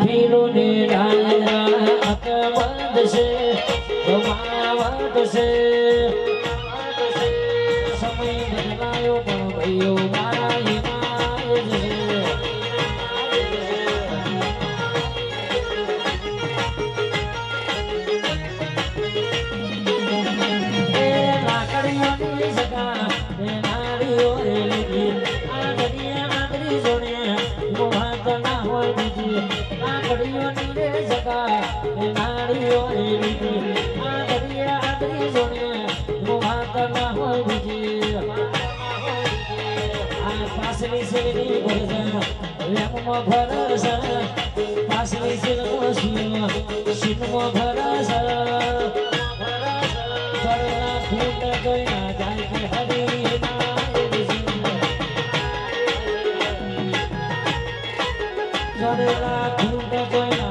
ભીલું ને ડાયરા અકબંધ છે જમાવટ છે સમય બદલાયો પણ ભાઈઓ મારા હિમાલ છે લાકડીઓની સગા નારીઓ લીધી આ દરિયા આંતરી જોડે મોહાત ના હોય બીજી લાકડીઓની રે સગા નારીઓ લીધી આ દરિયા આંતરી જોડે મોહાત ના હોય બીજી આ પાસની સેની ભરજા લેમમાં ભરસા પાસની સેનો શીનમાં ભરસા સરલા ફૂટ ગયા જાય કે હરી સરલા ફૂટ ગયા